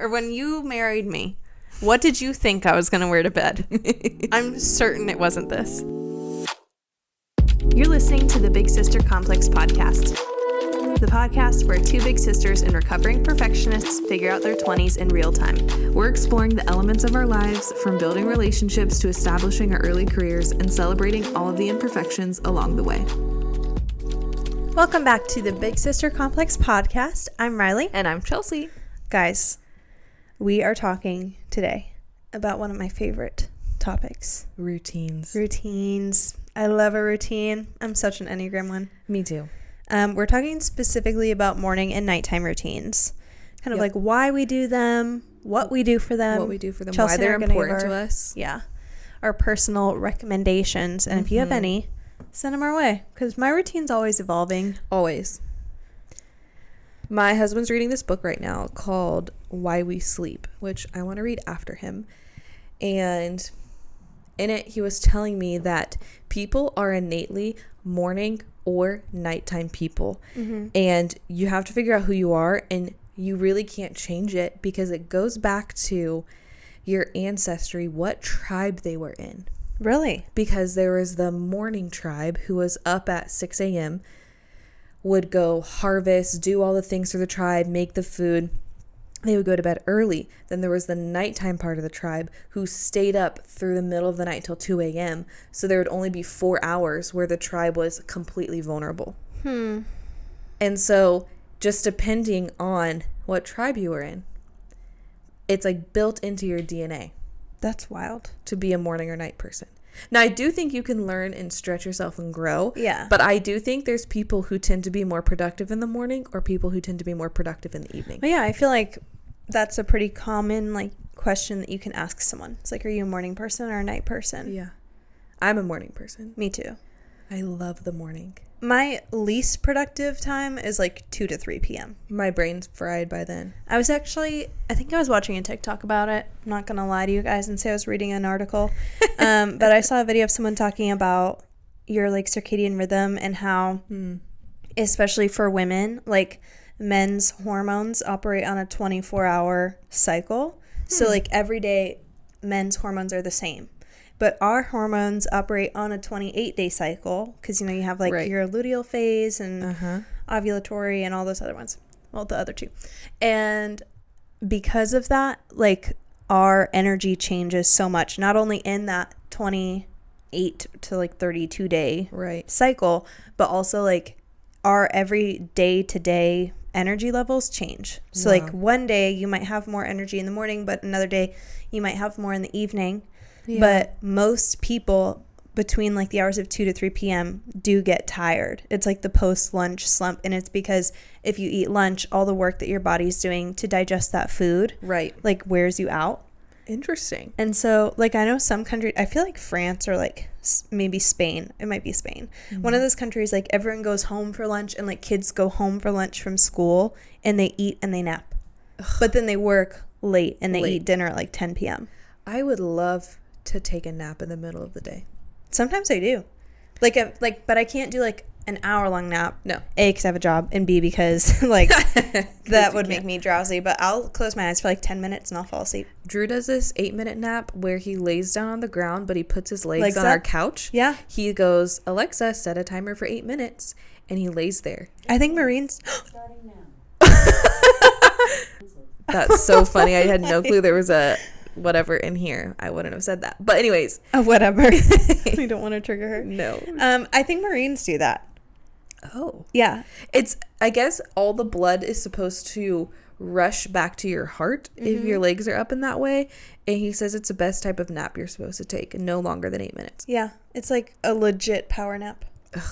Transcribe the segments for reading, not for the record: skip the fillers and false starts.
when you married me, what did you think I was going to wear to bed? I'm certain it wasn't this. You're listening to the Big Sister Complex podcast. The podcast where two big sisters and recovering perfectionists figure out their 20s in real time. We're exploring the elements of our lives, from building relationships to establishing our early careers and celebrating all of the imperfections along the way. Welcome back to the Big Sister Complex podcast. I'm Rilee. And I'm Chelsea. Guys, we are talking today about one of my favorite topics. Routines. I love a routine. I'm such an Enneagram one. Me too. We're talking specifically about morning and nighttime routines. Kind of like why we do them, what we do for them. Chelsea, why they're important to us. Yeah. Our personal recommendations. And if you have any, send them our way. Because my routine's always evolving. Always. My husband's reading this book right now called Why We Sleep, which I want to read after him. And in it, he was telling me that people are innately morning or nighttime people. And you have to figure out who you are, and you really can't change it because it goes back to your ancestry, what tribe they were in. Really? Because there was the morning tribe who was up at 6 a.m., would go harvest, do all the things for the tribe, make the food. They would go to bed early. Then there was the nighttime part of the tribe who stayed up through the middle of the night till 2 a.m. So there would only be 4 hours where the tribe was completely vulnerable. And so just depending on what tribe you were in, it's like built into your DNA. That's wild. To be a morning or night person. Now, I do think you can learn and stretch yourself and grow. Yeah. But I do think there's people who tend to be more productive in the morning or people who tend to be more productive in the evening. But yeah, I feel like that's a pretty common question that you can ask someone. It's like, are you a morning person or a night person? Yeah. I'm a morning person. Me too. I love the morning. My least productive time is 2 to 3 p.m. My brain's fried by then. I think I was watching a TikTok about it. I'm not going to lie to you guys and say I was reading an article. But I saw a video of someone talking about your circadian rhythm and how, especially for women, men's hormones operate on a 24-hour cycle. So every day men's hormones are the same. But our hormones operate on a 28-day cycle because, you have your luteal phase and ovulatory and all those other ones. Well, the other two. And because of that, our energy changes so much, not only in that 28 to 32-day cycle, but also our every day-to-day energy levels change. So one day you might have more energy in the morning, but another day you might have more in the evening. Yeah. But most people between the hours of 2 to 3 p.m. do get tired. It's the post-lunch slump. And it's because if you eat lunch, all the work that your body's doing to digest that food wears you out. Interesting. And so I know some countries, I feel France or maybe Spain. It might be Spain. One of those countries, everyone goes home for lunch and kids go home for lunch from school and they eat and they nap. Ugh. But then they work late and they eat dinner at 10 p.m. I would love to take a nap in the middle of the day. Sometimes I do. But I can't do an hour-long nap. No. A, because I have a job, and B, because that would make me drowsy. But I'll close my eyes for 10 minutes and I'll fall asleep. Drew does this 8-minute nap where he lays down on the ground, but he puts his legs on our couch. Yeah. He goes, Alexa, set a timer for 8 minutes, and he lays there. I think Marine's starting now. That's so funny. I had no clue there was a whatever in here. I wouldn't have said that. But anyways. Whatever. We don't want to trigger her. No. I think Marines do that. Oh. Yeah. It's, I guess all the blood is supposed to rush back to your heart if your legs are up in that way. And he says it's the best type of nap you're supposed to take, no longer than 8 minutes. Yeah. It's a legit power nap. Ugh.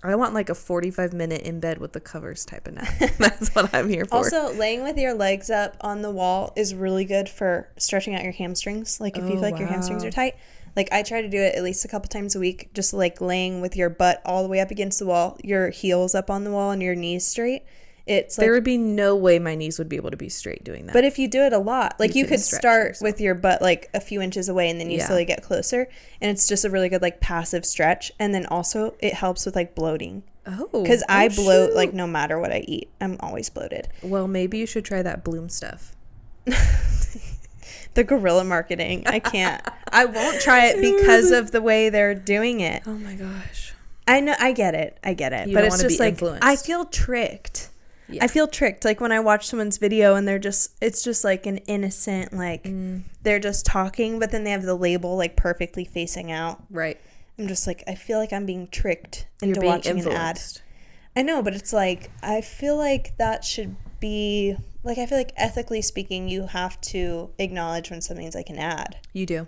I want a 45-minute in bed with the covers type of nap. That's what I'm here for. Also, laying with your legs up on the wall is really good for stretching out your hamstrings. If you feel your hamstrings are tight. I try to do it at least a couple times a week, just laying with your butt all the way up against the wall, your heels up on the wall and your knees straight. It's there would be no way my knees would be able to be straight doing that. But if you do it a lot, you could start with your butt a few inches away and then you slowly get closer. And it's just a really good passive stretch. And then also it helps with bloating. Oh. Because I bloat no matter what I eat. I'm always bloated. Well, maybe you should try that Bloom stuff. The guerrilla marketing. I can't. I won't try it because of the way they're doing it. Oh my gosh. I know. I get it. You but don't it's wanna just be like, influenced. I feel tricked. Yeah. I feel tricked. Like when I watch someone's video and it's just like an innocent, like they're just talking, but then they have the label like perfectly facing out. Right. I'm just like, I feel like I'm being tricked into being watching influenced. an ad. I know, but it's like, I feel like that should be, like, I feel like ethically speaking, you have to acknowledge when something's like an ad. You do.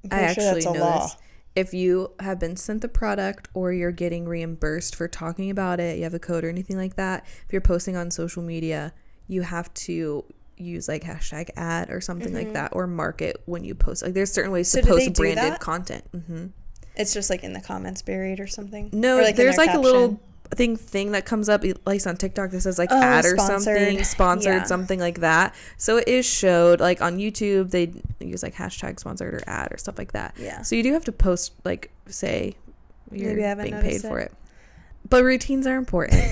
I'm I pretty sure actually that's a know law. this. If you have been sent the product or you're getting reimbursed for talking about it, you have a code or anything like that, if you're posting on social media, you have to use like hashtag ad or something like that, or mark it when you post. Like there's certain ways to do they post do branded that? content. It's just like in the comments buried or something? No, Or, like, in there's their like a caption? little thing that comes up, at least on TikTok, that says like Oh, ad or sponsored. something, sponsored, Yeah. something like that. So it is showed, like on YouTube, they use like hashtag sponsored or ad or stuff like that. Yeah. So you do have to post, like, say you're Maybe I haven't being paid noticed for it. But routines are important.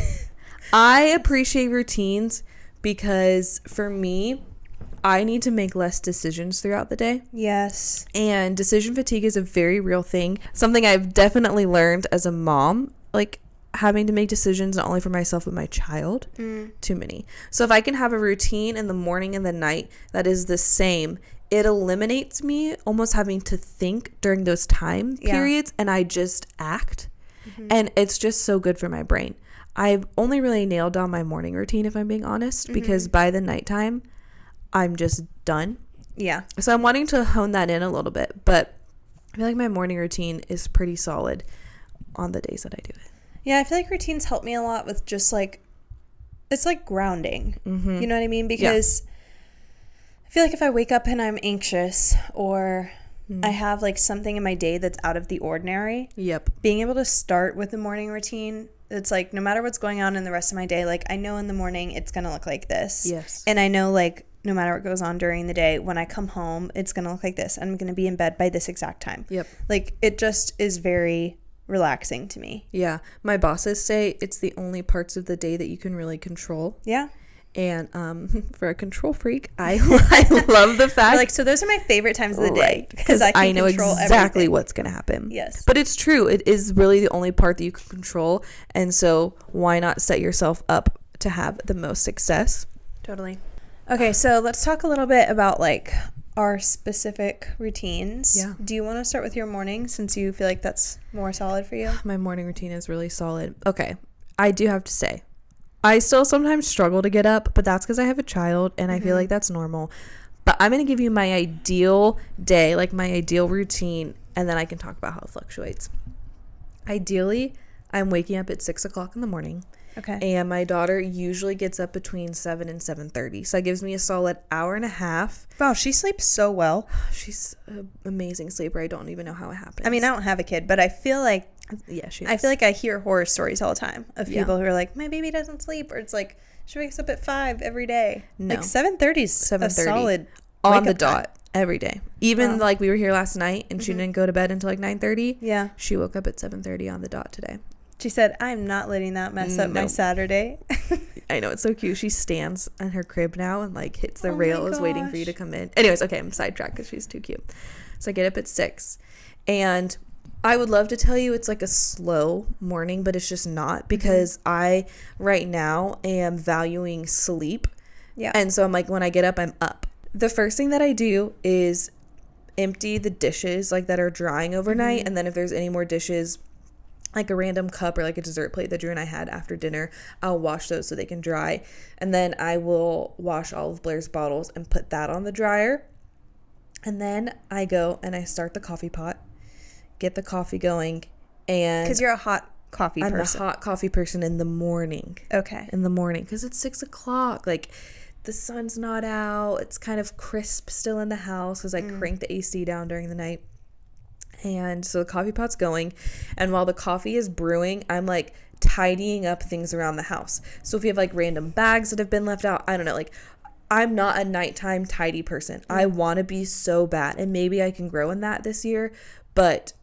I appreciate routines because for me, I need to make less decisions throughout the day. Yes. And decision fatigue is a very real thing. Something I've definitely learned as a mom, like having to make decisions not only for myself but my child. Too many. So if I can have a routine in the morning and the night that is the same, it eliminates me almost having to think during those time periods, and I just act. And it's just so good for my brain. I've only really nailed down my morning routine, if I'm being honest, because by the nighttime, I'm just done. Yeah. So I'm wanting to hone that in a little bit, but I feel like my morning routine is pretty solid on the days that I do it. Yeah, I feel like routines help me a lot with just like, it's like grounding. You know what I mean? Because I feel like if I wake up and I'm anxious or I have like something in my day that's out of the ordinary, being able to start with the morning routine, it's like no matter what's going on in the rest of my day, like I know in the morning it's going to look like this. Yes. And I know like no matter what goes on during the day, when I come home, it's going to look like this. I'm going to be in bed by this exact time. Like it just is very relaxing to me. Yeah. My bosses say it's the only parts of the day that you can really control. Yeah. And for a control freak, I love the fact. Like, so those are my favorite times of the day. Because I know exactly everything. what's going to happen. Yes. But it's true. It is really the only part that you can control. And so why not set yourself up to have the most success? Totally. Okay, so let's talk a little bit about like our specific routines. Yeah. Do you want to start with your morning since you feel like that's more solid for you? My morning routine is really solid. Okay. I do have to say, I still sometimes struggle to get up, but that's because I have a child and I feel like that's normal. But I'm going to give you my ideal day, like my ideal routine, and then I can talk about how it fluctuates. Ideally, I'm waking up at 6 o'clock in the morning. Okay. And my daughter usually gets up between 7 and 7:30. So that gives me a solid hour and a half. Wow, she sleeps so well. She's an amazing sleeper. I don't even know how it happens. I mean, I don't have a kid, but I feel like she is. I feel like I hear horror stories all the time of people who are like, my baby doesn't sleep, or it's like she wakes up at 5 every day. No. Like 7:30 is a solid on the wake-up time. dot every day. Even like we were here last night and she didn't go to bed until like 9:30. Yeah. She woke up at 7:30 on the dot today. She said, I'm not letting that mess up my Saturday. I know, it's so cute. She stands in her crib now and like hits the Oh my rails waiting for you to come in. Anyways, okay, I'm sidetracked because she's too cute. So I get up at 6 and I would love to tell you it's like a slow morning, but it's just not, because I right now am valuing sleep. Yeah. And so I'm like, when I get up, I'm up. The first thing that I do is empty the dishes like that are drying overnight. And then if there's any more dishes, like a random cup or like a dessert plate that Drew and I had after dinner, I'll wash those so they can dry. And then I will wash all of Blair's bottles and put that on the dryer. And then I go and I start the coffee pot, get the coffee going. And Because you're a hot coffee person. I'm a hot coffee person in the morning. Okay. In the morning, because it's 6 o'clock. Like the sun's not out. It's kind of crisp still in the house because I crank the AC down during the night. And so the coffee pot's going, and while the coffee is brewing, I'm like tidying up things around the house. So if you have like random bags that have been left out, I don't know, like I'm not a nighttime tidy person. I want to be so bad, and maybe I can grow in that this year, but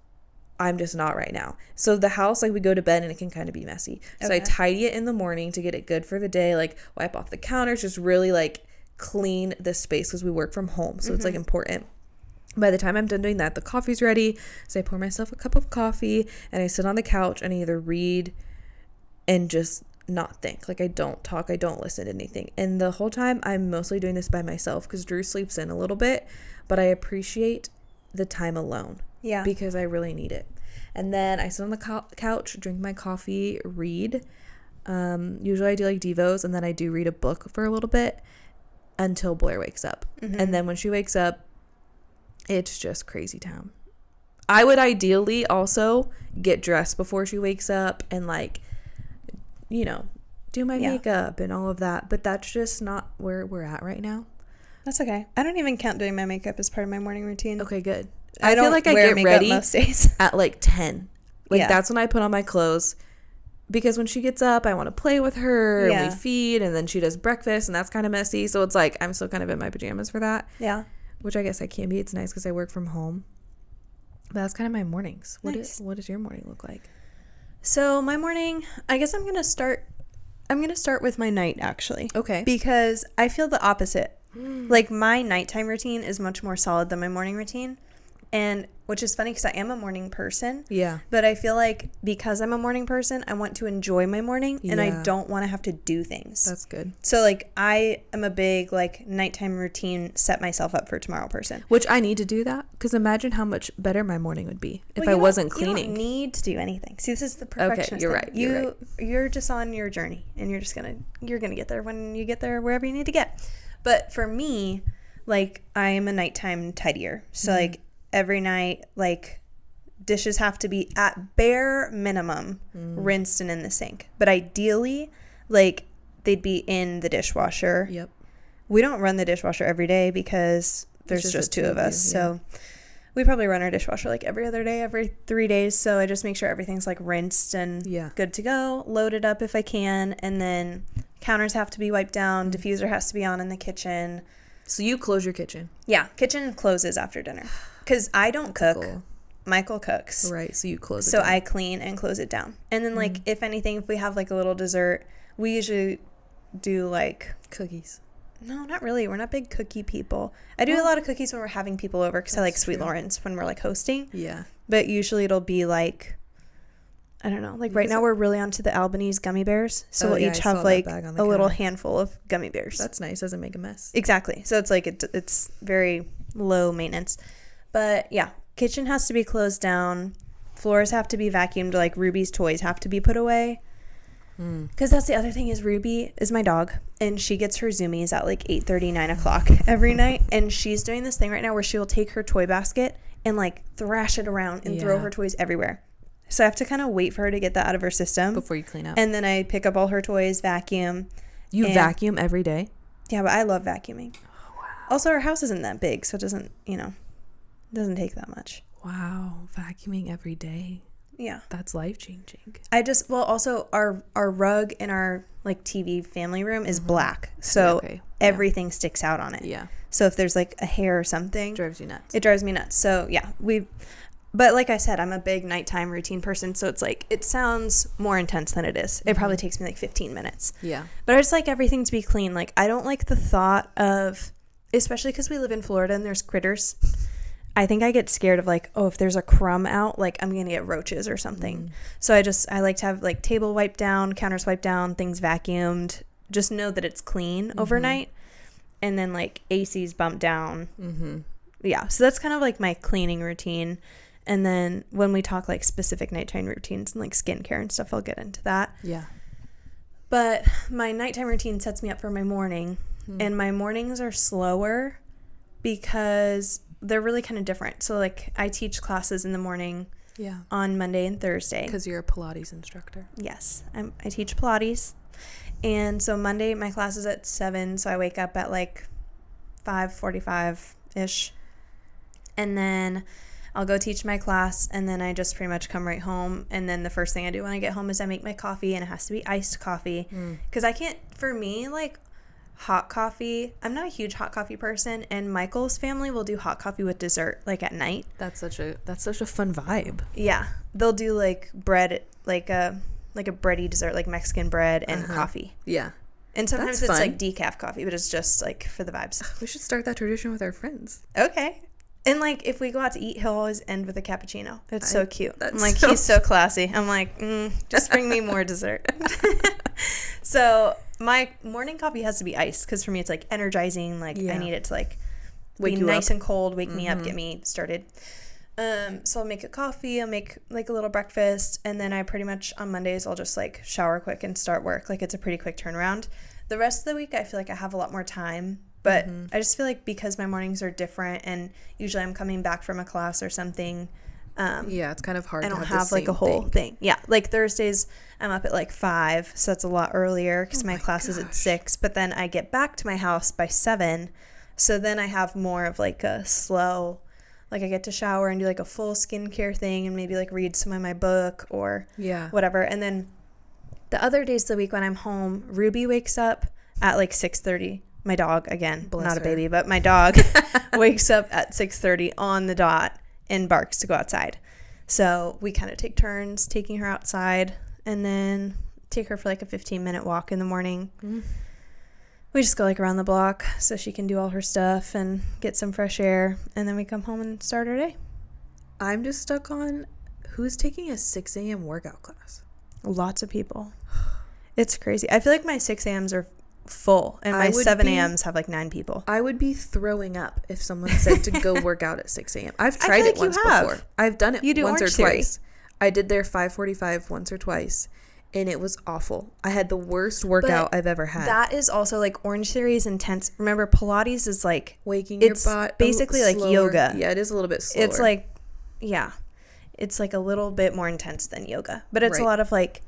I'm just not right now. So the house, like we go to bed and it can kind of be messy. So I tidy it in the morning to get it good for the day, like wipe off the counters, just really like clean this space because we work from home. So it's like important. By the time I'm done doing that, the coffee's ready. So I pour myself a cup of coffee and I sit on the couch and I either read and just not think. Like I don't talk, I don't listen to anything. And the whole time I'm mostly doing this by myself because Drew sleeps in a little bit, but I appreciate the time alone. Yeah. Because I really need it. And then I sit on the couch, drink my coffee, read. Usually I do like devos, and then I do read a book for a little bit until Blair wakes up. And then when she wakes up, it's just crazy town. I would ideally also get dressed before she wakes up and like, you know, do my makeup and all of that. But that's just not where we're at right now. That's okay. I don't even count doing my makeup as part of my morning routine. Okay, good. I feel don't like I wear get makeup ready most days. at like 10. Like that's when I put on my clothes. Because when she gets up, I want to play with her and we feed, and then she does breakfast, and that's kind of messy. So it's like I'm still kind of in my pajamas for that. Yeah. Which I guess I can be. It's nice because I work from home. But that's kind of my mornings. Nice. What does your morning look like? So my morning, I guess I'm gonna start with my night actually. Okay. Because I feel the opposite. Like my nighttime routine is much more solid than my morning routine. And which is funny because I am a morning person. Yeah. But I feel like because I'm a morning person, I want to enjoy my morning and I don't want to have to do things. That's good. So like I am a big like nighttime routine, set myself up for tomorrow person. Which I need to do that because imagine how much better my morning would be if I wasn't cleaning. You don't need to do anything. See, this is the perfectionist Okay, you're thing. right. You're just on your journey and you're gonna get there when you get there wherever you need to get. But for me, like I am a nighttime tidier. So like every night, like dishes have to be at bare minimum rinsed and in the sink. But ideally, like they'd be in the dishwasher. Yep. We don't run the dishwasher every day because there's just two of us. So we probably run our dishwasher like every other day, every 3 days. So I just make sure everything's like rinsed and good to go, loaded up if I can. And then counters have to be wiped down. Diffuser has to be on in the kitchen. So you close your kitchen? Yeah. Kitchen closes after dinner. Because I don't cook. Michael cooks. Right. So you close it So down. I clean and close it down. And then like if anything, if we have like a little dessert, we usually do like cookies. No, not really. We're not big cookie people. I do a lot of cookies when we're having people over because I like Sweet Lawrence when we're like hosting. Yeah. But usually it'll be like, I don't know. Like right now we're really onto the Albanese gummy bears. So we'll each have like a little handful of gummy bears. That's nice. Doesn't make a mess. Exactly. So it's like it's very low maintenance. But yeah, kitchen has to be closed down. Floors have to be vacuumed. Like Ruby's toys have to be put away. Because that's the other thing is Ruby is my dog. And she gets her zoomies at like 8:30, 9 o'clock every night. And she's doing this thing right now where she will take her toy basket and like thrash it around and throw her toys everywhere. So I have to kind of wait for her to get that out of her system. Before you clean up. And then I pick up all her toys, vacuum. You vacuum every day? Yeah, but I love vacuuming. Oh, wow. Also, our house isn't that big, so it doesn't, doesn't take that much. Wow. Vacuuming every day. Yeah. That's life-changing. Also our rug in our like TV family room is black. So everything sticks out on it. Yeah. So if there's like a hair or something. It drives you nuts. It drives me nuts. So yeah, but like I said, I'm a big nighttime routine person. So it's like, it sounds more intense than it is. It probably takes me like 15 minutes. Yeah. But I just like everything to be clean. Like I don't like the thought of, especially because we live in Florida and there's critters. I think I get scared of like, oh, if there's a crumb out, like I'm going to get roaches or something. So I like to have like table wiped down, counters wiped down, things vacuumed. Just know that it's clean overnight. And then like AC's bumped down. Yeah. So that's kind of like my cleaning routine. And then when we talk like specific nighttime routines and like skincare and stuff, I'll get into that. Yeah. But my nighttime routine sets me up for my morning. And my mornings are slower because they're really kind of different. So like I teach classes in the morning on Monday and Thursday. Because you're a Pilates instructor. Yes. I teach Pilates. And so Monday my class is at 7. So I wake up at like 5:45-ish. And then I'll go teach my class, and then I just pretty much come right home. And then the first thing I do when I get home is I make my coffee, and it has to be iced coffee. Because I can't, for me, like hot coffee, I'm not a huge hot coffee person, and Michael's family will do hot coffee with dessert, like at night. That's such a fun vibe. Yeah. They'll do like bread, like a bready dessert, like Mexican bread and coffee. Yeah. And sometimes That's it's fun. like decaf coffee, but it's just like for the vibes. We should start that tradition with our friends. Okay. And like if we go out to eat, he'll always end with a cappuccino. It's so cute. That's I'm like, so he's so classy. I'm like, just bring me more dessert. So my morning coffee has to be iced because for me it's like energizing. Like I need it to like Wake be you nice up. and cold, wake me up, get me started. So I'll make a coffee, I'll make like a little breakfast, and then I pretty much on Mondays I'll just like shower quick and start work. Like it's a pretty quick turnaround. The rest of the week I feel like I have a lot more time, but I just feel like because my mornings are different and usually I'm coming back from a class or something, It's kind of hard. I to don't have have like a whole thing. Yeah, like Thursdays I'm up at like 5, so that's a lot earlier because my class is at 6, but then I get back to my house by 7, so then I have more of like a slow, like I get to shower and do like a full skincare thing and maybe like read some of my book or whatever. And then the other days of the week when I'm home, Ruby wakes up at like 6:30. My dog, again, not a baby, but my dog wakes up at 6:30 on the dot and barks to go outside. So we kind of take turns taking her outside and then take her for like a 15-minute walk in the morning. We just go like around the block so she can do all her stuff and get some fresh air. And then we come home and start our day. I'm just stuck on who's taking a 6 a.m. workout class. Lots of people. It's crazy. I feel like my 6 a.m.s are full and my 7 a.m.s have like 9 people. I would be throwing up if someone said to go work out at 6 a.m. I've tried it once before. I've done it once or twice. I did their 5:45 once or twice, and it was awful. I had the worst workout I've ever had. That is also like Orange Theory is intense. Remember, Pilates is like waking your butt. Basically like yoga. Yeah, it is a little bit slower. It's like, it's like a little bit more intense than yoga, but it's a lot of like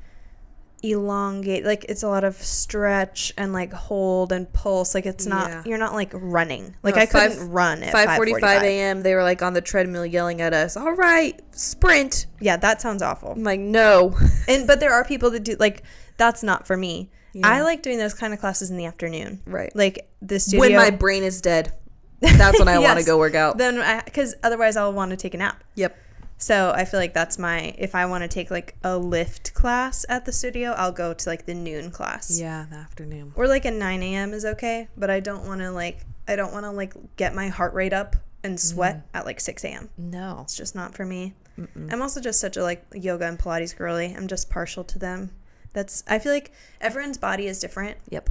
elongate, like it's a lot of stretch and like hold and pulse. Like it's not, you're not like running. Like I couldn't run at 5:45 a.m. They were like on the treadmill yelling at us, all right, sprint. Yeah, that sounds awful. I'm like, no. But there are people that do, like, that's not for me. I like doing those kind of classes in the afternoon. Right. Like the studio. When my brain is dead. That's when I want to go work out. Then because otherwise I'll want to take a nap. Yep. So I feel like that's if I want to take like a lift class at the studio, I'll go to like the noon class. Yeah, the afternoon. Or like a 9 a.m. is okay, but I don't want to get my heart rate up and sweat at like 6 a.m. No. It's just not for me. I'm also just such a like yoga and Pilates girly. I'm just partial to them. I feel like everyone's body is different. Yep.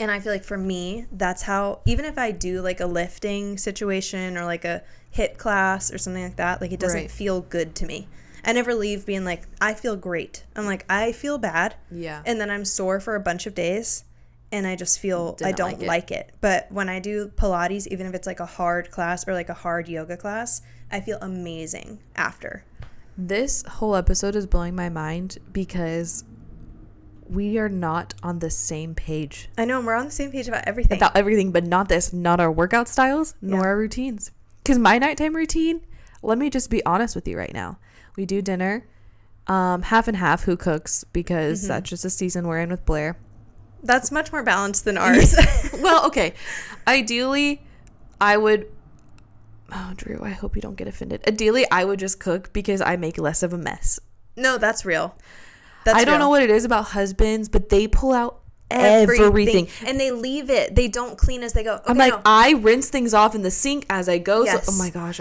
And I feel like for me, that's how, even if I do like a lifting situation or like a HIIT class or something like that, like it doesn't feel good to me. I never leave being like, I feel great. I'm like, I feel bad. Yeah. And then I'm sore for a bunch of days and I just feel I don't like it. But when I do Pilates, even if it's like a hard class or like a hard yoga class, I feel amazing after. This whole episode is blowing my mind because we are not on the same page. I know, we're on the same page about everything. About everything, but not this. Not our workout styles, nor our routines. Because my nighttime routine, let me just be honest with you right now. We do dinner, half and half who cooks, because that's just a season we're in with Blair. That's much more balanced than ours. Well, okay. Ideally, I would... Oh, Drew, I hope you don't get offended. Ideally, I would just cook because I make less of a mess. No, that's real. I don't know what it is about husbands, but they pull out everything. And they leave it. They don't clean as they go. Okay, I'm like, I rinse things off in the sink as I go. Yes. So, oh my gosh,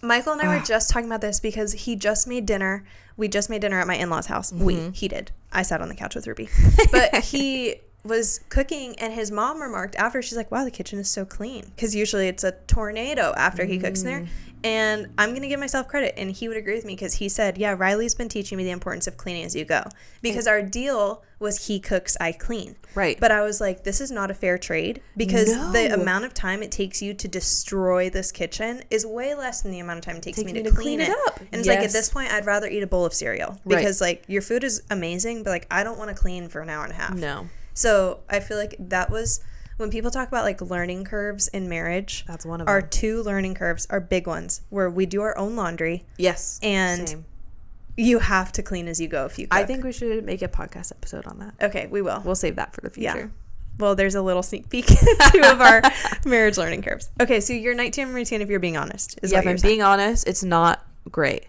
Michael and I were just talking about this because he just made dinner. We just made dinner at my in-laws' house. He did. I sat on the couch with Ruby. But he was cooking and his mom remarked after, she's like, wow, the kitchen is so clean. Because usually it's a tornado after he cooks in there. And I'm going to give myself credit. And he would agree with me because he said, yeah, Riley's been teaching me the importance of cleaning as you go. Because our deal was he cooks, I clean. Right. But I was like, this is not a fair trade because the amount of time it takes you to destroy this kitchen is way less than the amount of time it takes me to clean it up. And it's like, at this point, I'd rather eat a bowl of cereal. Because like your food is amazing, but like I don't want to clean for an hour and a half. No. So I feel like that was... When people talk about like learning curves in marriage, that's one of our them. 2 learning curves are big ones where we do our own laundry. Yes. And you have to clean as you go if you cook. I think we should make a podcast episode on that. Okay, we will. We'll save that for the future. Yeah. Well, there's a little sneak peek into of our marriage learning curves. Okay, so your nighttime routine, if you're being honest, is what you're saying. If I'm being honest, it's not great.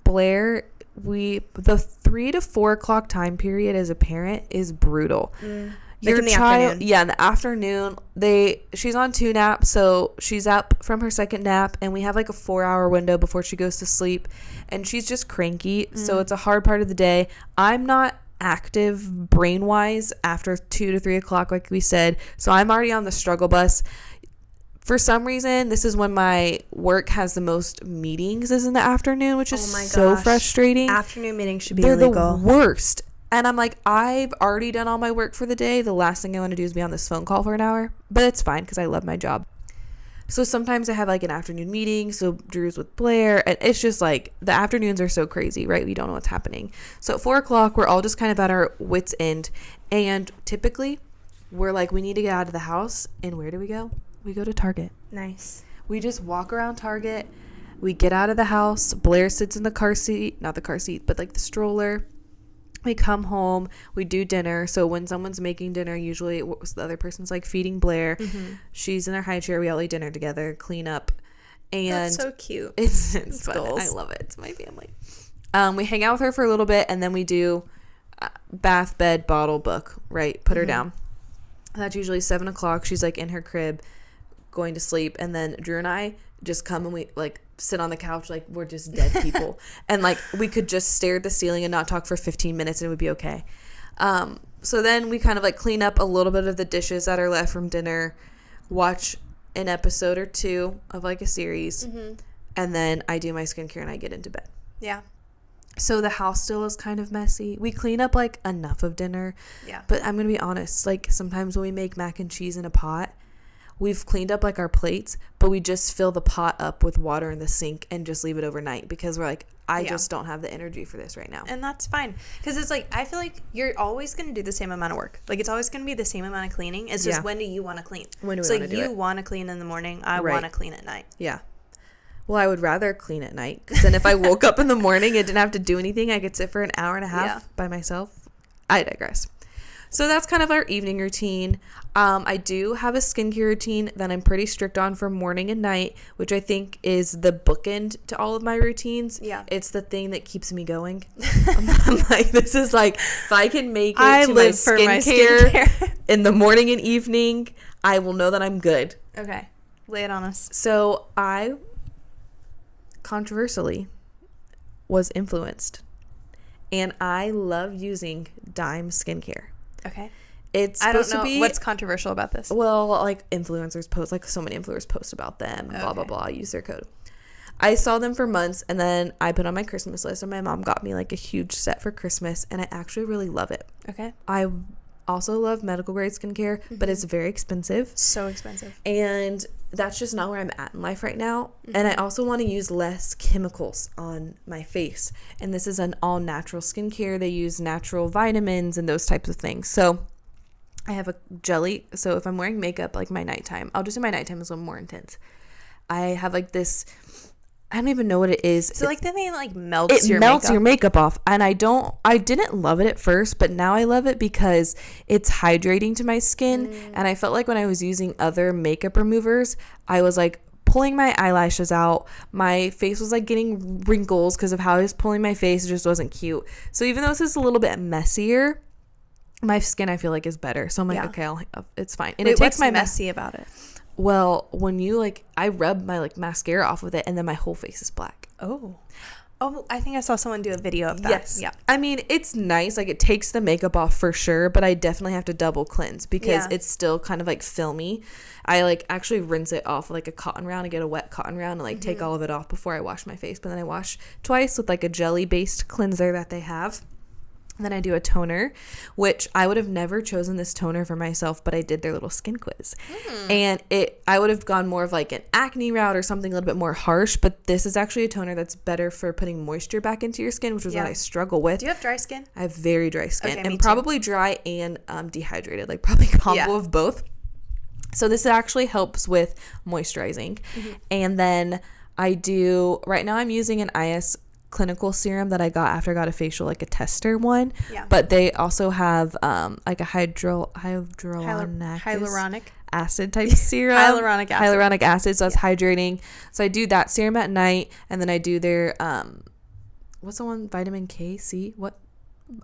Blair, the 3 to 4 o'clock time period as a parent is brutal. Like in the afternoon. Yeah, in the afternoon. She's on 2 naps, so she's up from her second nap, and we have like a 4-hour window before she goes to sleep, and she's just cranky. So it's a hard part of the day. I'm not active brain wise after 2 to 3 o'clock, like we said, so I'm already on the struggle bus. For some reason, this is when my work has the most meetings, is in the afternoon, which is so frustrating. Afternoon meetings should be They're illegal. the worst. And I'm like, I've already done all my work for the day. The last thing I want to do is be on this phone call for an hour. But it's fine because I love my job. So sometimes I have like an afternoon meeting. So Drew's with Blair. And it's just like the afternoons are so crazy, right? We don't know what's happening. So at 4 o'clock, we're all just kind of at our wits' end. And typically, we're like, we need to get out of the house. And where do we go? We go to Target. Nice. We just walk around Target. We get out of the house. Blair sits in the car seat. Not the car seat, but like the stroller. We come home, we do dinner. So when someone's making dinner, usually the other person's like feeding Blair. She's in her high chair. We all eat dinner together, clean up. And that's so cute. It's fun. I love it. It's my family. We hang out with her for a little bit, and then we do bath, bed, bottle, book, right? Put her down. That's usually 7 o'clock. She's like in her crib going to sleep. And then Drew and I just come and we like sit on the couch like we're just dead people. And like we could just stare at the ceiling and not talk for 15 minutes and it would be okay. So then we kind of like clean up a little bit of the dishes that are left from dinner, watch an episode or 2 of like a series, and then I do my skincare and I get into bed. Yeah. So the house still is kind of messy. We clean up like enough of dinner. Yeah. But I'm going to be honest, like sometimes when we make mac and cheese in a pot, we've cleaned up like our plates, but we just fill the pot up with water in the sink and just leave it overnight because we're like, I just don't have the energy for this right now. And that's fine. Because it's like, I feel like you're always going to do the same amount of work. Like, it's always going to be the same amount of cleaning. It's just when do you want to clean? When do we want to do do it? So you it? want to clean in the morning. I want to clean at night. Yeah. Well, I would rather clean at night because then if I woke up in the morning and didn't have to do anything, I could sit for an hour and a half by myself. I digress. So that's kind of our evening routine. I do have a skincare routine that I'm pretty strict on for morning and night, which I think is the bookend to all of my routines. Yeah. It's the thing that keeps me going. I'm like, this is like, if I can make it to my skincare in the morning and evening, I will know that I'm good. Okay. Lay it on us. So I, controversially, was influenced. And I love using Dime skincare. Okay. It's supposed to be, what's controversial about this. Well, like influencers post, like so many influencers post about them and blah, blah, blah. I use their code. I saw them for months and then I put on my Christmas list and my mom got me like a huge set for Christmas and I actually really love it. Okay. I also love medical grade skincare, but it's very expensive. So expensive. And that's just not where I'm at in life right now. And I also want to use less chemicals on my face. And this is an all natural skincare. They use natural vitamins and those types of things. So I have a jelly. So if I'm wearing makeup, like my nighttime, I'll just do my nighttime is a little more intense. I have like this, I don't even know what it is. So like then it like melts your makeup. It melts your makeup off. And I didn't love it at first, but now I love it because it's hydrating to my skin. And I felt like when I was using other makeup removers, I was like pulling my eyelashes out. My face was like getting wrinkles because of how I was pulling my face. It just wasn't cute. So even though this is a little bit messier, my skin I feel like is better. So I'm like, okay, it's fine. And wait, it takes what's messy about it? Well, when you like, I rub my like mascara off with it and then my whole face is black. Oh, I think I saw someone do a video of that. Yes. Yeah. I mean, it's nice. Like it takes the makeup off for sure, but I definitely have to double cleanse because it's still kind of like filmy. I like actually rinse it off with like a cotton round and get a wet cotton round and like take all of it off before I wash my face. But then I wash twice with like a jelly based cleanser that they have. Then I do a toner, which I would have never chosen this toner for myself, but I did their little skin quiz. And I would have gone more of like an acne route or something a little bit more harsh, but this is actually a toner that's better for putting moisture back into your skin, which is what I struggle with. Do you have dry skin? I have very dry skin and probably dry and dehydrated, like probably a combo of both. So this actually helps with moisturizing. And then right now I'm using an IS clinical serum that I got after I got a facial, like a tester one. Yeah. But they also have like a hyaluronic acid type serum. Hyaluronic acid. So that's hydrating. So I do that serum at night, and then I do their what's the one? Vitamin K, C? What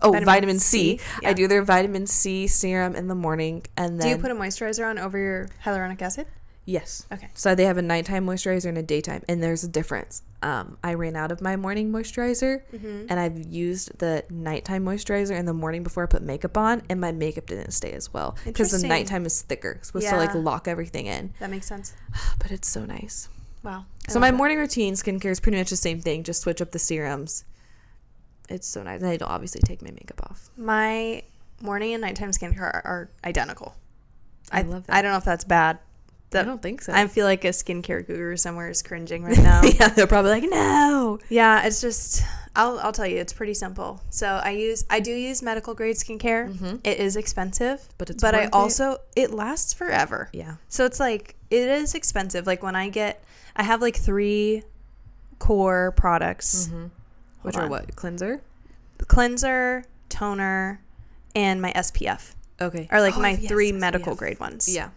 vitamin C. Yeah. I do their vitamin C serum in the morning, and then do you put a moisturizer on over your hyaluronic acid? Yes. Okay. So they have a nighttime moisturizer and a daytime, and there's a difference. I ran out of my morning moisturizer, and I've used the nighttime moisturizer in the morning before I put makeup on, and my makeup didn't stay as well because the nighttime is thicker. It's supposed to like lock everything in. That makes sense. But it's so nice. Wow. So my morning routine skincare is pretty much the same thing. Just switch up the serums. It's so nice. And I obviously take my makeup off. My morning and nighttime skincare are identical. I love that. I don't know if that's bad. I don't think so. I feel like a skincare guru somewhere is cringing right now. Yeah, they're probably like, no. Yeah, it's just I'll tell you, it's pretty simple. So I do use medical grade skincare. It is expensive, but it lasts forever. Yeah. So it's like it is expensive. Like when I have like 3 core products, which are what? Cleanser, toner, and my SPF. Okay. Are like my 3 medical grade ones. Yeah.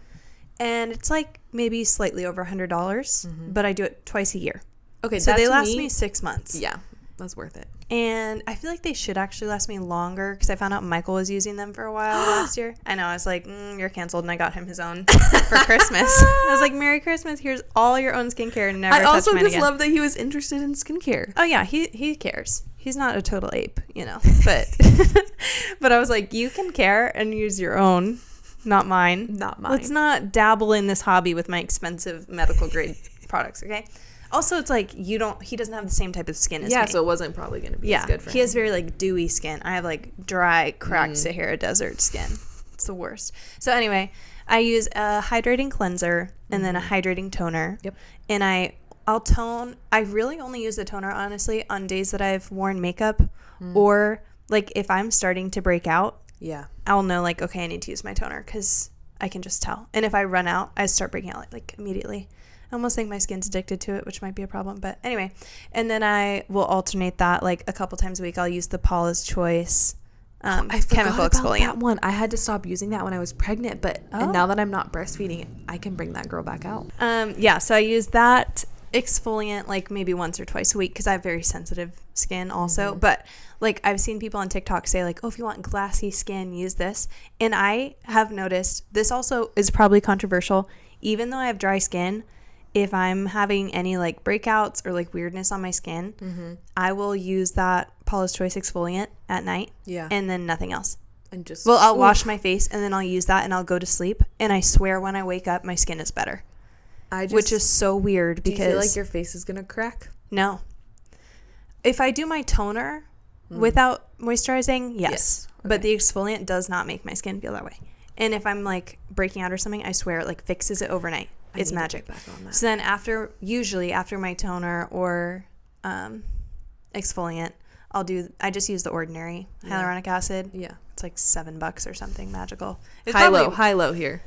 And it's like maybe slightly over $100, but I do it twice a year. Okay, so they last me 6 months. Yeah, that's worth it. And I feel like they should actually last me longer because I found out Michael was using them for a while last year. I know, I was like, you're canceled, and I got him his own for Christmas. I was like, Merry Christmas, here's all your own skincare, and never touch mine again. I also just love that he was interested in skincare. Oh yeah, he cares. He's not a total ape, but but I was like, you can care and use your own. Not mine. Let's not dabble in this hobby with my expensive medical grade products, okay? Also, it's like he doesn't have the same type of skin as me. Yeah, so it wasn't probably going to be as good for him. He has very like dewy skin. I have like dry, cracked Sahara Desert skin. It's the worst. So anyway, I use a hydrating cleanser and then a hydrating toner. Yep. And I'll tone. I really only use the toner, honestly, on days that I've worn makeup or like if I'm starting to break out. Yeah. I'll know like, okay, I need to use my toner because I can just tell. And if I run out, I start breaking out like immediately. I almost think my skin's addicted to it, which might be a problem. But anyway, and then I will alternate that like a couple times a week. I'll use the Paula's Choice chemical exfoliant. That one. I had to stop using that when I was pregnant, and now that I'm not breastfeeding, I can bring that girl back out. Yeah, so I use that exfoliant like maybe once or twice a week because I have very sensitive skin also. But like I've seen people on TikTok say like, oh, if you want glassy skin, use this. And I have noticed this also is probably controversial. Even though I have dry skin, if I'm having any like breakouts or like weirdness on my skin, I will use that Paula's Choice exfoliant at night. Yeah. And then nothing else. And just I'll wash my face and then I'll use that and I'll go to sleep. And I swear when I wake up, my skin is better. Which is so weird because... Do you feel like your face is going to crack? No. If I do my toner without moisturizing, yes. Okay. But the exfoliant does not make my skin feel that way. And if I'm like breaking out or something, I swear it like fixes it overnight. It's magic. So then usually after my toner or exfoliant, I just use the ordinary hyaluronic acid. Yeah. It's like $7 or something magical. It's high low here.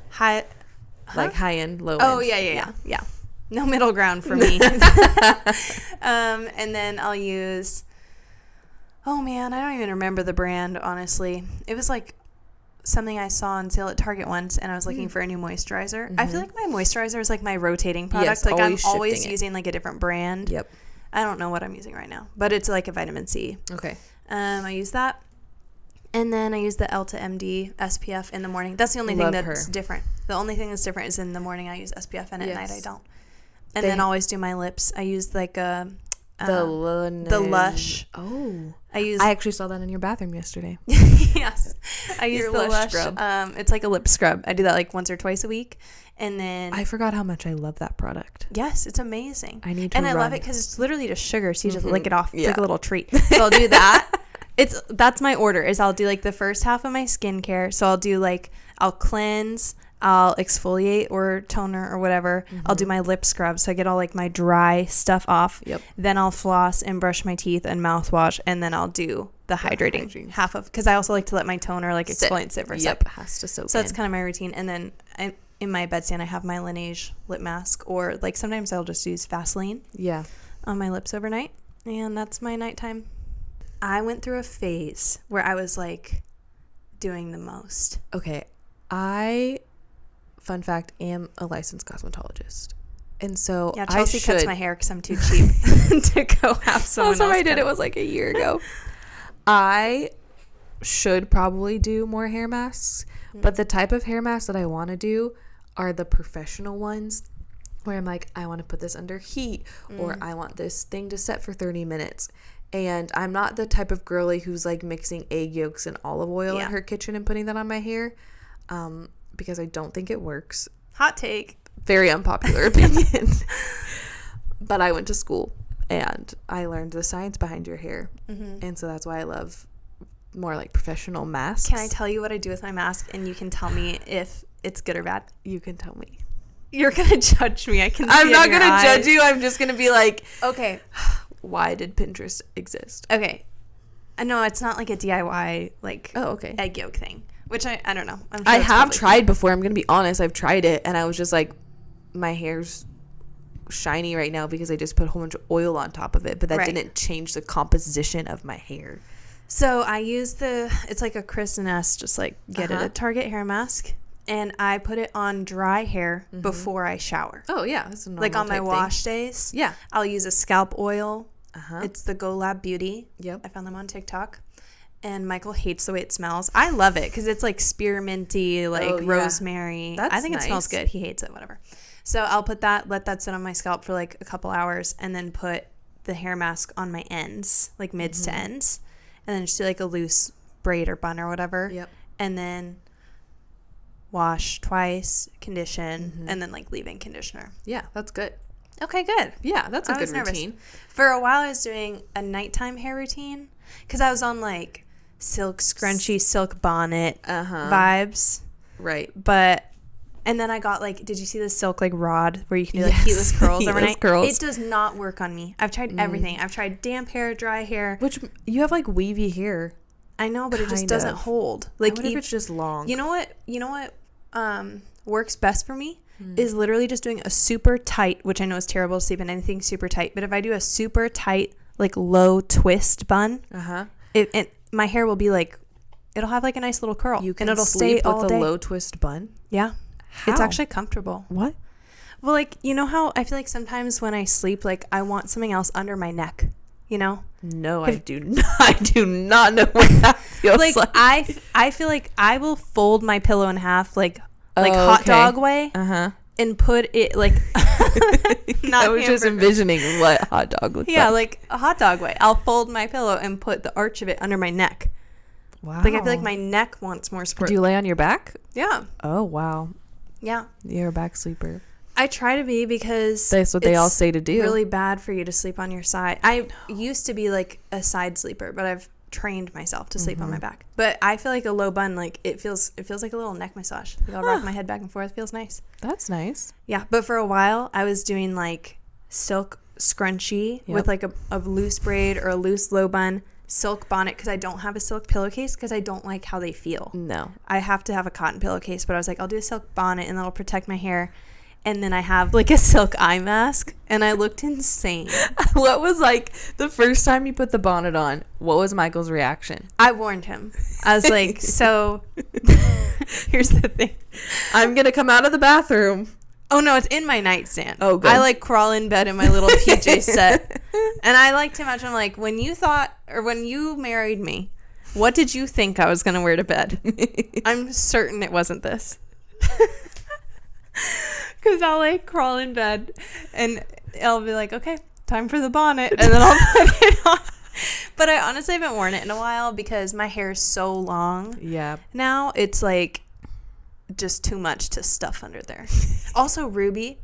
Like high end, low end. Oh, yeah. No middle ground for me. And then I'll use, oh man, I don't even remember the brand, honestly. It was like something I saw on sale at Target once, and I was looking for a new moisturizer. I feel like my moisturizer is like my rotating product. Yes, like I'm always using like a different brand. Yep. I don't know what I'm using right now, but it's like a vitamin C. Okay. I use that. And then I use the Elta MD SPF in the morning. That's the only thing that's different. The only thing that's different is in the morning I use SPF and at night I don't. And then always do my lips. I use like the Lush. Oh. I actually saw that in your bathroom yesterday. Yes. I use the Lush scrub. It's like a lip scrub. I do that like once or twice a week. And then I forgot how much I love that product. Yes, it's amazing. I need to I love it because it's literally just sugar, so you just lick it off. It's like a little treat. So I'll do that. That's my order is I'll do like the first half of my skincare. So I'll do like I'll cleanse, I'll exfoliate or toner or whatever. I'll do my lip scrub so I get all like my dry stuff off. Yep. Then I'll floss and brush my teeth and mouthwash, and then I'll do the hydrating half of because I also like to let my toner like exfoliant sit for a sec. Yep, has to soak. So that's kind of my routine. And then in my bedstand I have my Laneige lip mask, or like sometimes I'll just use Vaseline. Yeah. On my lips overnight, and that's my nighttime. I went through a phase where I was like doing the most. Okay. Fun fact, am a licensed cosmetologist. And so Chelsea cuts my hair because I'm too cheap to go have someone else. I did it was like a year ago. I should probably do more hair masks, but the type of hair masks that I want to do are the professional ones where I'm like, I want to put this under heat, or I want this thing to set for 30 minutes. And I'm not the type of girly who's like mixing egg yolks and olive oil in her kitchen and putting that on my hair, because I don't think it works. Hot take. Very unpopular opinion. But I went to school and I learned the science behind your hair. And so that's why I love more like professional masks. Can I tell you what I do with my mask, and you can tell me if it's good or bad? You can tell me. You're gonna judge me. I'm not gonna judge you. I'm just gonna be like, okay, why did Pinterest exist? Okay, no, it's not like a DIY like egg yolk thing, which I don't know. I'm sure I have tried before. I'm gonna be honest. I've tried it, and I was just like, my hair's shiny right now because I just put a whole bunch of oil on top of it, but that didn't change the composition of my hair. So I use it's like a Chris Ness, just like get it at Target hair mask. And I put it on dry hair before I shower. Oh, yeah. That's a normal like on my wash thing. days. Yeah. I'll use a scalp oil. It's the Go Lab Beauty. Yep. I found them on TikTok. And Michael hates the way it smells. I love it because it's like spearminty, like rosemary. I think it smells good. He hates it, whatever. So I'll put that, let that sit on my scalp for like a couple hours, and then put the hair mask on my ends, like mids to ends. And then just do like a loose braid or bun or whatever. Yep. And then wash twice, condition, and then like leave-in conditioner. Yeah, that's good. Okay, good. Yeah, that's a good routine. For a while I was doing a nighttime hair routine because I was on like silk scrunchie, silk bonnet vibes. Right. And then I got like, did you see the silk like rod where you can do like heatless curls overnight? It does not work on me. I've tried everything. I've tried damp hair, dry hair. Which, you have like wavy hair. I know, but it just doesn't hold. Like, I wonder if it's just long. You know what works best for me is literally just doing a super tight, which I know is terrible to sleep in anything super tight, but if I do a super tight, like low twist bun, my hair will be like, it'll have like a nice little curl. You can and it'll sleep stay all with day. a low twist bun? Yeah. How? It's actually comfortable. What? Well, like, you know how I feel like sometimes when I sleep, like I want something else under my neck, you know? No, I do not. I do not know what that feels like. I feel like I will fold my pillow in half, like hot dog way, and put it like. I was just envisioning what hot dog looks like. Yeah, like a hot dog way. I'll fold my pillow and put the arch of it under my neck. Wow. Like I feel like my neck wants more support. Do you lay on your back? Yeah. Oh wow. Yeah. You're a back sleeper. I try to be because that's what they all say to do. It's really bad for you to sleep on your side. I used to be like a side sleeper, but I've trained myself to sleep on my back. But I feel like a low bun, like it feels like a little neck massage. Like I'll rock my head back and forth. It feels nice. That's nice. Yeah, but for a while I was doing like silk scrunchie with like a loose braid or a loose low bun, silk bonnet because I don't have a silk pillowcase because I don't like how they feel. No. I have to have a cotton pillowcase, but I was like, I'll do a silk bonnet and that'll protect my hair. And then I have like a silk eye mask and I looked insane. What was like the first time you put the bonnet on? What was Michael's reaction? I warned him. I was like, so here's the thing. I'm going to come out of the bathroom. Oh no, it's in my nightstand. Oh, good. I like crawl in bed in my little PJ set. And I like to imagine like when you married me, what did you think I was going to wear to bed? I'm certain it wasn't this. Because I'll like crawl in bed and I'll be like, okay, time for the bonnet. And then I'll put it on. But I honestly haven't worn it in a while because my hair is so long. Yeah. Now it's like just too much to stuff under there. Also, Ruby.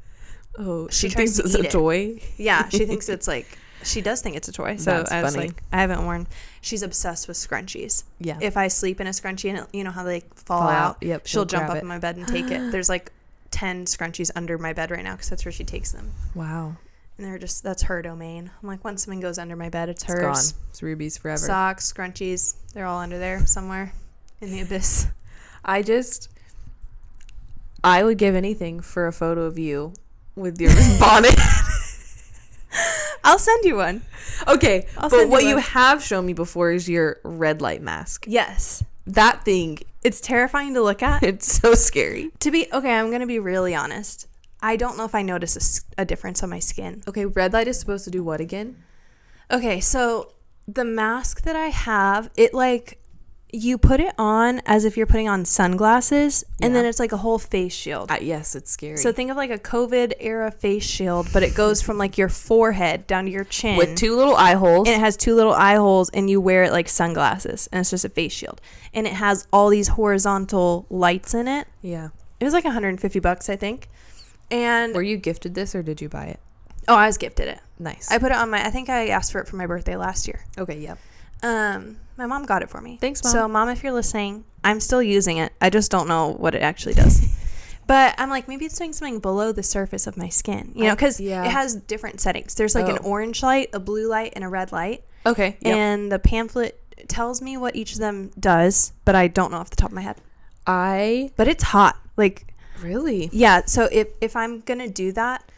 Oh, she thinks it's a toy? Yeah, she thinks it's like, she does think it's a toy. So That's I was funny. like, I haven't worn. She's obsessed with scrunchies. Yeah. If I sleep in a scrunchie and you know how they fall out? Yep. She'll jump up in my bed and take it. There's like 10 scrunchies under my bed right now because that's where she takes them. Wow. And that's her domain. I'm like, once something goes under my bed, it's hers. Gone. It's Ruby's forever. Socks, scrunchies, they're all under there somewhere in the abyss. I would give anything for a photo of you with your bonnet. I'll send you one. Okay, but what you have shown me before is your red light mask. Yes. That thing, it's terrifying to look at. It's so scary. I'm going to be really honest. I don't know if I notice a difference on my skin. Okay, red light is supposed to do what again? Okay, so the mask that I have, it like you put it on as if you're putting on sunglasses, and Yeah. then it's like a whole face shield. Yes, it's scary. So think of like a COVID era face shield, but it goes from like your forehead down to your chin with 2 little eye holes. and it has 2 little eye holes, and you wear it like sunglasses, and it's just a face shield, and it has all these horizontal lights in it. Yeah. It was like $150, I think. And Were you gifted this or did you buy it? oh, I was gifted it. Nice. I put it on I think I asked for it for my birthday last year. Okay, yep. My mom got it for me. Thanks, Mom. So, Mom, if you're listening, I'm still using it. I just don't know what it actually does. But I'm like, maybe it's doing something below the surface of my skin, you know, because it has different settings. There's like an orange light, a blue light, and a red light. Okay. Yep. And the pamphlet tells me what each of them does, but I don't know off the top of my head. But it's hot. Like, really? Yeah. So if I'm going to do that,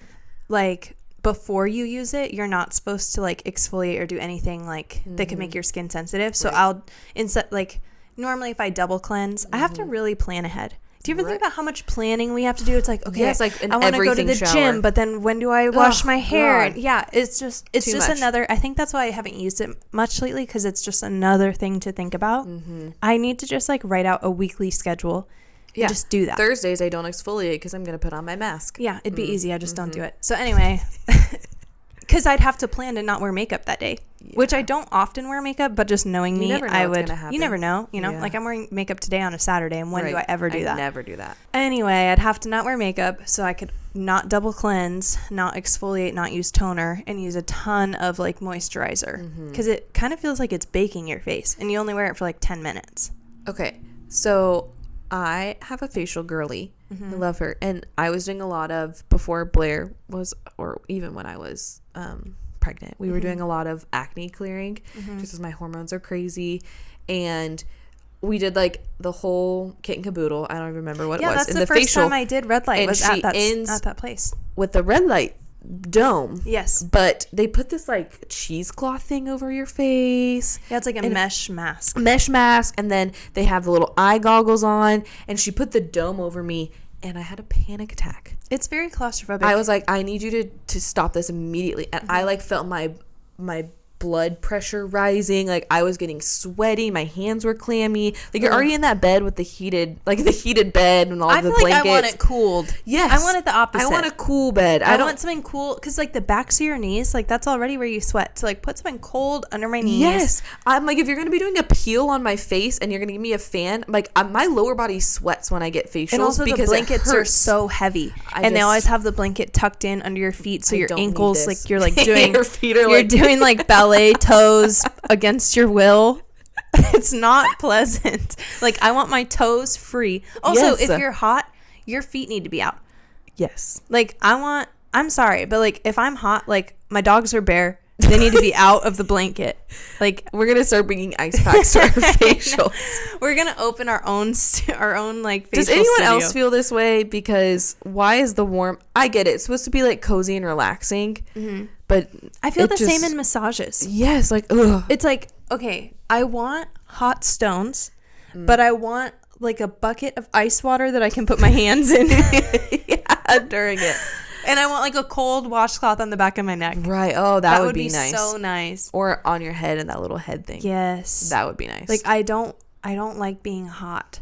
like, before you use it, you're not supposed to like exfoliate or do anything like that could make your skin sensitive. So I'll instead, like, normally if I double cleanse, I have to really plan ahead. Do you ever think about how much planning we have to do? It's like, okay, yes, like I want to go to the gym, but then when do I wash my hair? God. Yeah, it's just another. I think that's why I haven't used it much lately, because it's just another thing to think about. I need to just like write out a weekly schedule. Yeah, just do that. Thursdays I don't exfoliate because I'm going to put on my mask. Yeah, it'd be easy. I just don't do it. So anyway, because I'd have to plan to not wear makeup that day, which I don't often wear makeup, but just knowing me, I would. You never know. You know, like I'm wearing makeup today on a Saturday, and when do I ever do that? I never do that. Anyway, I'd have to not wear makeup so I could not double cleanse, not exfoliate, not use toner, and use a ton of like moisturizer, because it kind of feels like it's baking your face, and you only wear it for like 10 minutes. Okay, so I have a facial girly. I love her. And I was doing a lot of, before Blair was, or even when I was pregnant, we were doing a lot of acne clearing, just as my hormones are crazy. And we did like the whole kit and caboodle. I don't even remember what it was. Yeah, that's in the first facial, time I did red light, and was at that place. With the red light dome. Yes. But they put this like cheesecloth thing over your face. Yeah, it's like a mesh mask. And then they have the little eye goggles on, and she put the dome over me, and I had a panic attack. It's very claustrophobic. I was like, I need you to stop this immediately. And I like felt my blood pressure rising. Like I was getting sweaty, my hands were clammy. Like you're already in that bed with the heated bed and all the blankets. I feel like I want it cooled. Yes, I want it the opposite. I want a cool bed. I want something cool, because like the backs of your knees, like that's already where you sweat. So like put something cold under my knees. Yes, I'm like, if you're gonna be doing a peel on my face and you're gonna give me a fan, like my lower body sweats when I get facials, and also because the blankets are so heavy, and they always have the blanket tucked in under your feet, so your ankles, like you're like doing your feet are like doing like ballet toes against your will. It's not pleasant. Like I want my toes free. Also, if you're hot, your feet need to be out. Yes. Like I'm sorry, but like if I'm hot, like my dogs are bare, they need to be out of the blanket. Like we're gonna start bringing ice packs to our facials. We're gonna open our own like facial. Does anyone studio. else feel this way? Because why is the warm? I get it. It's supposed to be like cozy and relaxing, but I feel the same in massages. Yes, like ugh. It's like, okay, I want hot stones, but I want like a bucket of ice water that I can put my hands in during it. And I want like a cold washcloth on the back of my neck. Right. Oh, that would be nice. So nice. Or on your head and that little head thing. Yes. That would be nice. Like I don't like being hot.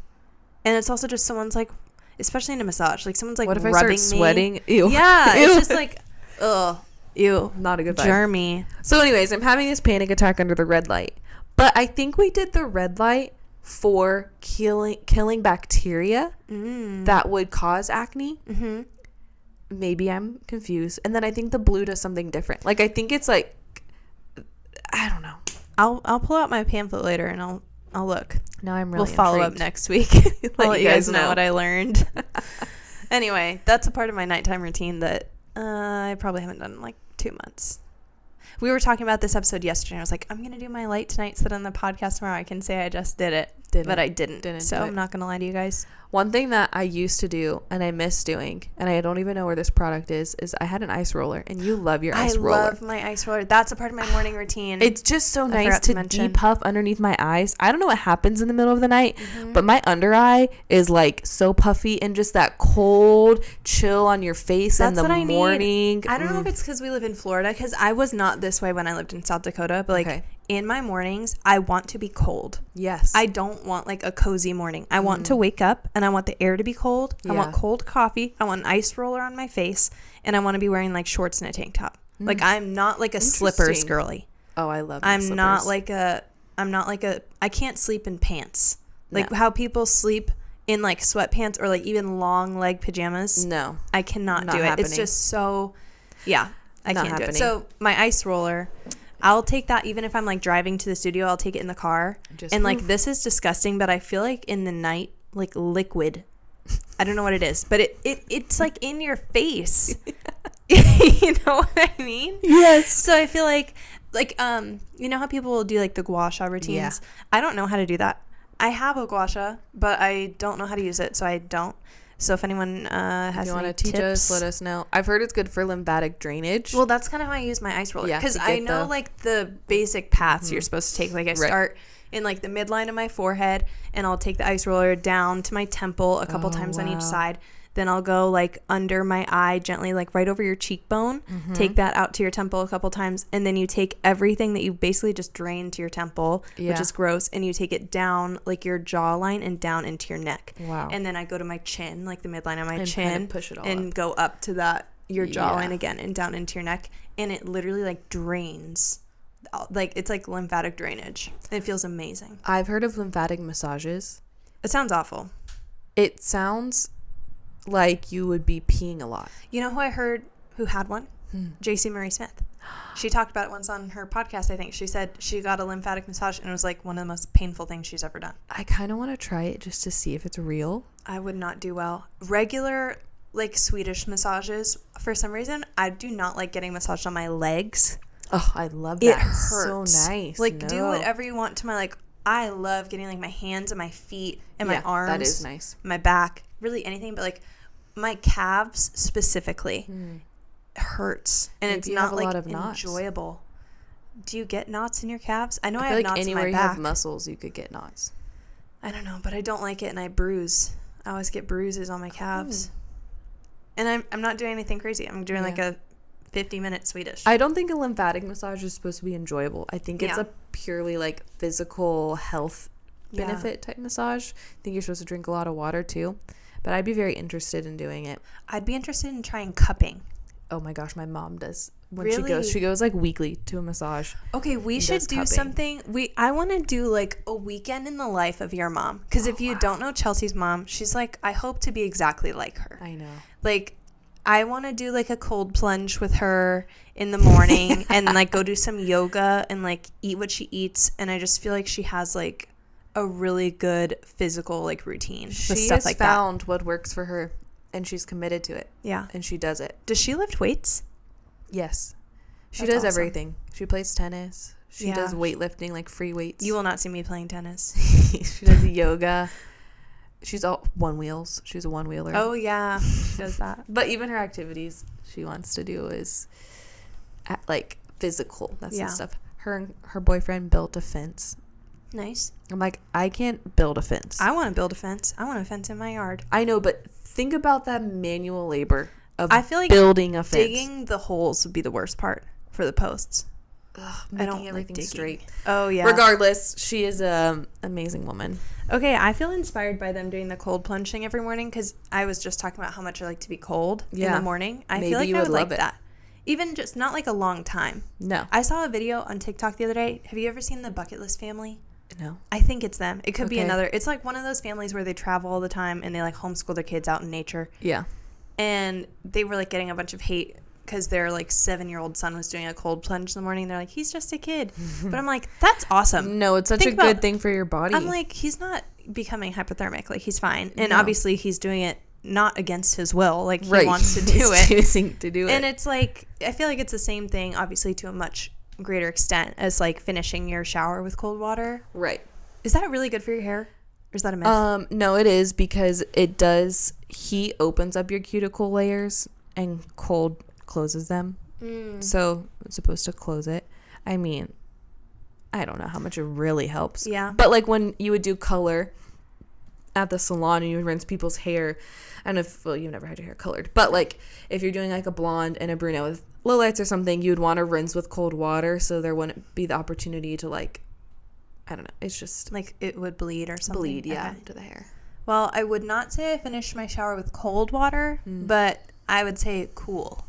And it's also just someone's like, especially in a massage, like someone's like what if rubbing I start sweating? Me. Ew. Yeah. Ew. It's just like, ugh. Ew. Not a good vibe. Germy. So anyways, I'm having this panic attack under the red light. But I think we did the red light for killing bacteria that would cause acne. Mm-hmm. Maybe I'm confused. And then I think the blue does something different. Like I think it's like, I don't know. I'll pull out my pamphlet later and I'll look. No, I'm really We'll follow intrigued. up next week. I'll let you guys know what I learned. Anyway, that's a part of my nighttime routine that I probably haven't done in like 2 months. We were talking about this episode yesterday. I was like, I'm going to do my light tonight so that on the podcast tomorrow I can say I just did it. But I didn't. So I'm not going to lie to you guys. One thing that I used to do and I miss doing, and I don't even know where this product is I had an ice roller, and you love your ice roller. I love my ice roller. That's a part of my morning routine. It's just so nice to depuff underneath my eyes. I don't know what happens in the middle of the night, but my under eye is like so puffy, and just that cold chill on your face in the morning. I don't know if it's because we live in Florida, because I was not this way when I lived in South Dakota, but like in my mornings, I want to be cold. Yes. I don't want like a cozy morning. I want to wake up and I want the air to be cold. I want cold coffee. I want an ice roller on my face, and I want to be wearing like shorts and a tank top. Like I'm not like a slippers girly. Oh, I love I'm slippers. I'm not like a I can't sleep in pants. Like how people sleep in like sweatpants or like even long leg pajamas. No. I cannot Not do it. happening. It's just so I Not can't do it. happening. So my ice roller, I'll take that even if I'm like driving to the studio. I'll take it in the car. And like this is disgusting, but I feel like in the night, like liquid. I don't know what it is, but it's like in your face. You know what I mean? Yes. So I feel like you know how people will do like the gua sha routines? Yeah. I don't know how to do that. I have a gua sha, but I don't know how to use it, so I don't. So if anyone has you any want to teach tips, us, let us know. I've heard it's good for lymphatic drainage. well, that's kind of how I use my ice roller. Yeah, Because to I get know like the basic paths you're supposed to take. Like I start in like the midline of my forehead, and I'll take the ice roller down to my temple a couple times on each side. Then I'll go like under my eye gently, like right over your cheekbone. Take that out to your temple a couple times. And then you take everything that you basically just drained to your temple, which is gross. And you take it down like your jawline and down into your neck. Wow. And then I go to my chin, like the midline of my chin. kind of push it all and up. go up to that, your jawline again and down into your neck. And it literally like drains. Like it's like lymphatic drainage. It feels amazing. I've heard of lymphatic massages. It sounds awful. It sounds like you would be peeing a lot. You know who I heard who had one? JC Marie Smith. She talked about it once on her podcast, I think. She said she got a lymphatic massage and it was like one of the most painful things she's ever done. I kind of want to try it just to see if it's real. I would not do well. Regular, like Swedish massages, for some reason, I do not like getting massaged on my legs. Oh, I love that. It hurts. So nice. Like, do whatever you want to my, like, I love getting like my hands and my feet and my arms. That is nice. My back. Really anything, but like my calves specifically hurts, and it's not like enjoyable. Do you get knots in your calves? I know I have like knots in my back. Anywhere you have muscles, you could get knots. I don't know, but I don't like it, and I bruise. I always get bruises on my calves. And I'm not doing anything crazy. I'm doing like a 50-minute Swedish. I don't think a lymphatic massage is supposed to be enjoyable. I think it's a purely like physical health benefit type massage. I think you're supposed to drink a lot of water too. But I'd be very interested in doing it. I'd be interested in trying cupping. Oh my gosh, my mom does. When really? She goes like weekly to a massage. Okay, we should do something. I want to do like a weekend in the life of your mom. Because if you don't know Chelsea's mom, she's like, I hope to be exactly like her. I know. Like, I want to do like a cold plunge with her in the morning and like go do some yoga and like eat what she eats. And I just feel like she has like a really good physical like routine with stuff like that. She has found what works for her, and she's committed to it. Yeah. And she does it. Does she lift weights? Yes. She does everything. She plays tennis. She does weightlifting, like free weights. You will not see me playing tennis. She does yoga. She's all one-wheels. She's a one-wheeler. Oh, yeah. She does that. But even her activities she wants to do is like physical. That's the stuff. Her and her boyfriend built a fence. Nice. I'm like, I can't build a fence. I want to build a fence. I want a fence in my yard. I know, but think about that manual labor of I feel like building a fence. Digging the holes would be the worst part for the posts. I don't everything like straight. Oh, yeah. Regardless, she is an amazing woman. Okay, I feel inspired by them doing the cold plunge thing every morning because I was just talking about how much I like to be cold in the morning. I feel like I would like that. Even just not like a long time. No. I saw a video on TikTok the other day. Have you ever seen the Bucket List family? No. I think it's them. It could be another. It's like one of those families where they travel all the time and they like homeschool their kids out in nature. Yeah. And they were like getting a bunch of hate because their like 7-year-old son was doing a cold plunge in the morning. They're like, he's just a kid. But I'm like, that's awesome. No, it's such a good thing for your body. I'm like, he's not becoming hypothermic. Like, he's fine. And obviously he's doing it not against his will. Like, he wants to do it. Choosing to do it. And it's like, I feel like it's the same thing, obviously, to a much greater extent as like finishing your shower with cold water. Right. Is that really good for your hair? Or is that a myth? No, it is, because it does. Heat opens up your cuticle layers and cold closes them. So it's supposed to close it. I mean, I don't know how much it really helps. Yeah. But like when you would do color at the salon and you would rinse people's hair, I don't know if, well, you've never had your hair colored, but like if you're doing like a blonde and a brunette with lowlights are something you'd want to rinse with cold water, so there wouldn't be the opportunity to, like, I don't know. It's just like it would bleed or something. Bleed, yeah, Okay. to the hair. Well, I would not say I finished my shower with cold water, but I would say cool.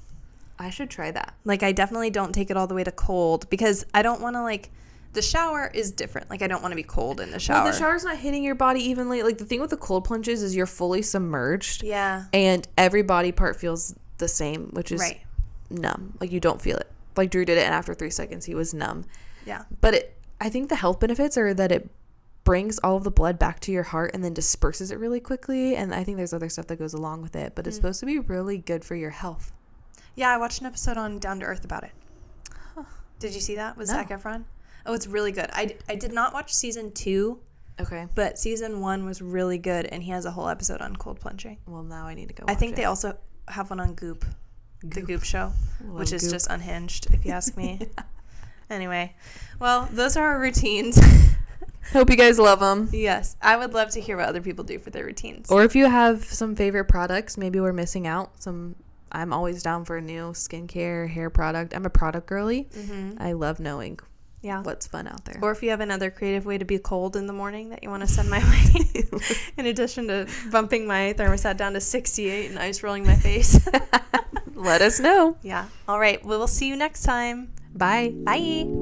I should try that. Like, I definitely don't take it all the way to cold because I don't want to, like, the shower is different. Like, I don't want to be cold in the shower. Well, the shower's not hitting your body evenly. Like, the thing with the cold plunges is you're fully submerged. Yeah. And every body part feels the same, which is numb. Like, you don't feel it. Like, Drew did it, and after 3 seconds, he was numb. Yeah. But I think the health benefits are that it brings all of the blood back to your heart and then disperses it really quickly. And I think there's other stuff that goes along with it. But it's supposed to be really good for your health. Yeah, I watched an episode on Down to Earth about it. Huh. Did you see that with No. Zac Efron? Oh, it's really good. I did not watch season 2, Okay. but season 1 was really good, and he has a whole episode on cold plunging. Well, now I need to go I think watch they it. also have one on Goop. The Goop show, which is Goop. just unhinged, if you ask me. Anyway, well, those are our routines. Hope you guys love them. Yes, I would love to hear what other people do for their routines. Or if you have some favorite products, maybe we're missing out. I'm always down for a new skincare, hair product. I'm a product girly. I love knowing what's fun out there. Or if you have another creative way to be cold in the morning that you want to send my way, in addition to bumping my thermostat down to 68 and ice rolling my face. Let us know. Yeah. All right. We'll see you next time. Bye. Bye.